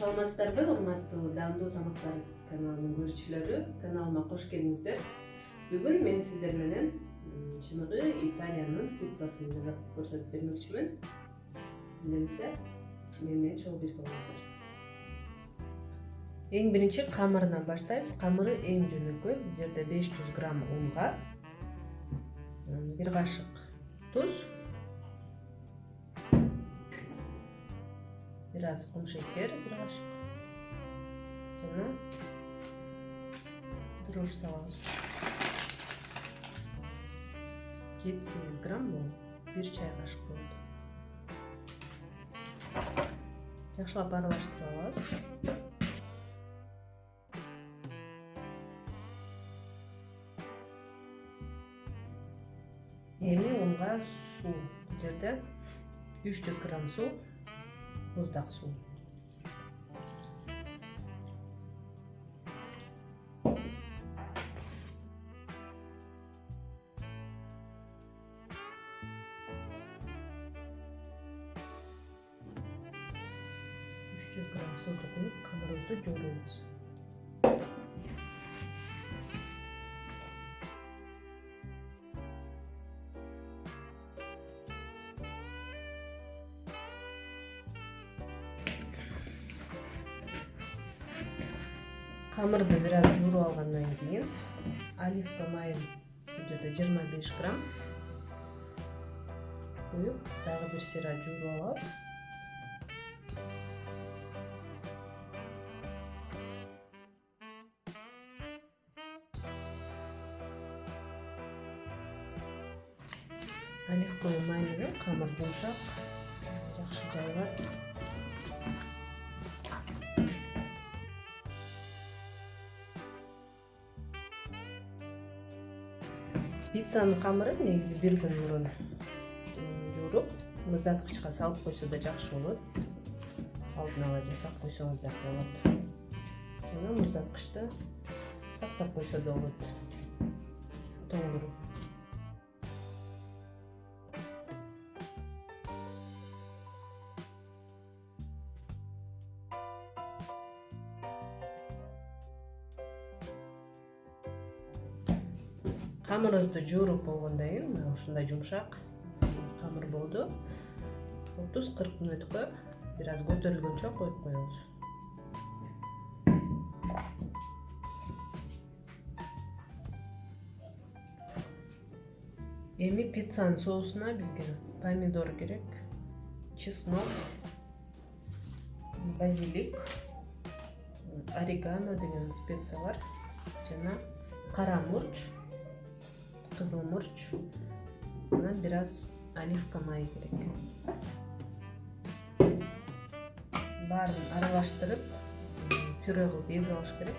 Саламатсыздарбы, урматтуу Даамдуу тамактар каналынын көрүүчүлөрү. Каналыма кош келиңиздер. Бүгүн мен сиздер менен чыныгы Италиянын пиццасын жасап көрсөтүп бермекчимин. Эмесе мен менен чогуу бирге болуңуздар. Эң биринчи камырынан баштайбыз. Камыры эң жөнөкөй. Бул жерде 500 грамм унга, 1 кашык туз, biraz kum şeker, 1 kaşık. Sonra дрожь салабыз. 7-8 грамм бул, 1 чай кашык болот. Жакшылап аралаштырып алабыз. Эми унга суу. Бул жерде 300 грамм суу. Muzdaq su. Gram sudu koyup kavanozda yoğuruyoruz. Камырды biraz жууруп алгандан кийин оливка майын бул жерде 25 грамм коюп, дагы бир сыйра жууруп алабыз. Оливка май менен камыр жумшак, жакшы жайылат. Пиццанын камырын негизи бир күн мурун жууруп, муздаткычка салып койсо да жакшы болот. Алдын ала жасап койсоңуз да болот. Жана муздаткычта сактап койсо да болот. Тоңдуруп. Камырыбызды жууруп болгондон кийин мына ушундай жумшак камыр болду. 30-40 мүнөткө biraz көтөрүлгөнчө коюп коебуз. Эми пиццанын соусуна бизге помидор керек, чеснок, базилик, орегано деген специялар жана кара мурч, кызыл мурч, мына biraz оливка майы керек. Баарын аралаштырып, пюре кылып езип алыш керек.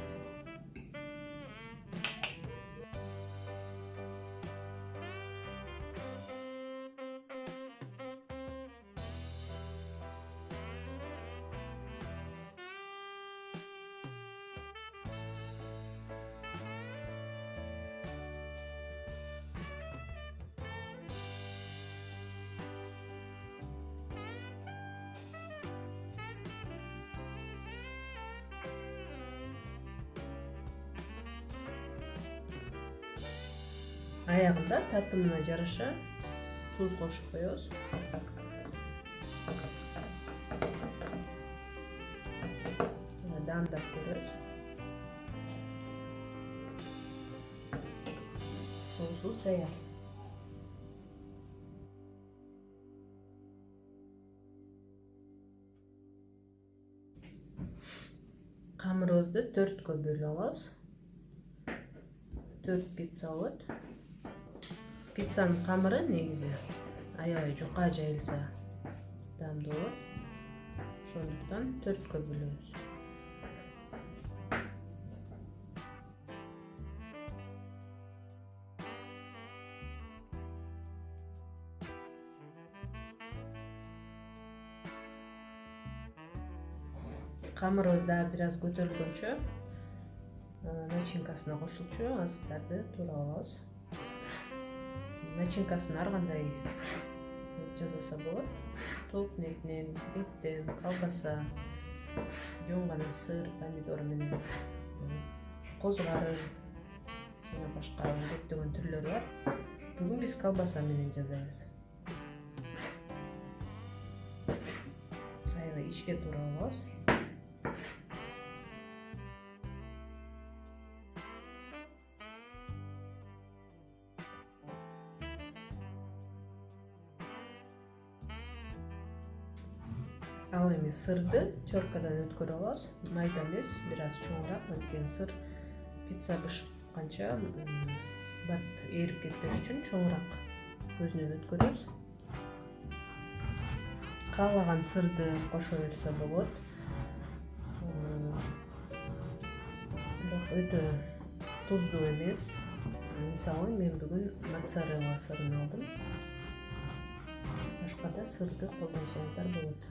Аягында татымына жараша туз кошуп коебуз. Жана даамдап көрөбүз. Соусубуз даяр. Камырыбызды 4кө бөлүп алабыз. 4 пицца болот. Пиццанын камыры негизи аябай жука жайылса даамдуу болот. Ошондуктан 4кө бөлөбүз. Камырыбыз дагы biraz көтөрүлгөнчө начинкасына кошулчу азыктарды туура алабыз. Начинкасын ар кандай жасаса болот. Топ этинен, эттен, колбаса, жонган сыр, помидор менен козгарын жана башка көптөгөн түрлөрү бар. Бүгүн биз колбаса менен жасайбыз. Аябай ичке туура болобуз. Ал эми сырды чоркадан өткөрүп алабыз. Майда эмес, бир аз чоңураак, анткени сыр пицца бышканча бат эрип кетпеш үчүн чоңураак көзүнөн өткөрөбүз. Каалаган сырды кошо берсе болот. Бирок өтө туздуу эмес. Мисалы, мен бүгүн моцарелла сырын алдым. Башка да сырды колдонсоңуздар болот.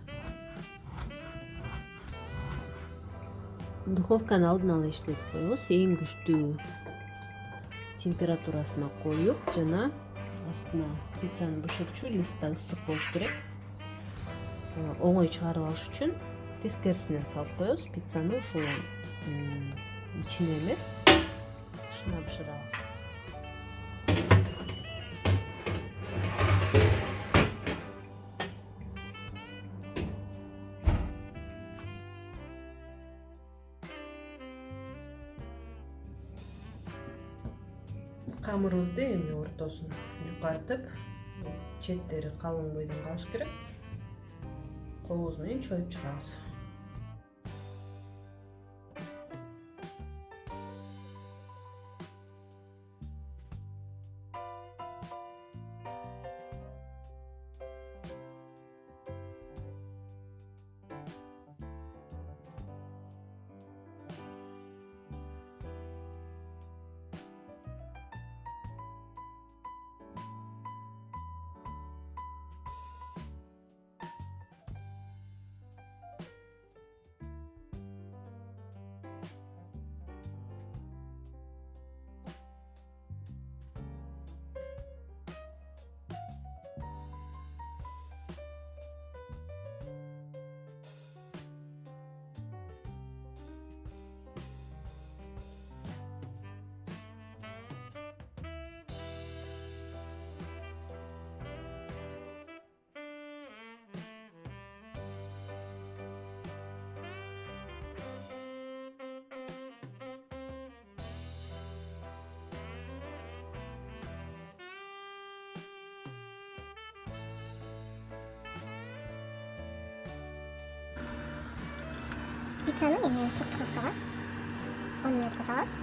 Духовканы алдын ала иштетип коебуз. Эң күчтүү температурасына коюп, жана астына пиццаны бышырчу листта ысык болуш керек. Оңой чыгарып алыш үчүн тескерисинен салып коебуз. Пиццаны ушул ичине эмес, тышына бышырабыз. Камырыбызды эми ортосун жукартып, четтери калың бойдон калыш керек. Колубуз менен чоюп чыгабыз. Pizzanı emin ısık dуховкага 10 минутка салабыз.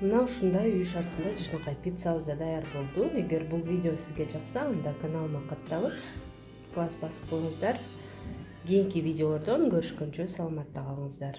Мына ушундай үй шартында жакшынакай пиццабыз да даяр болду. Эгер бул видео сизге жакса, анда каналыма катталып, класс басып коюңуздар. Кийинки видеолордон көрүшкөнчө саламатта калыңыздар.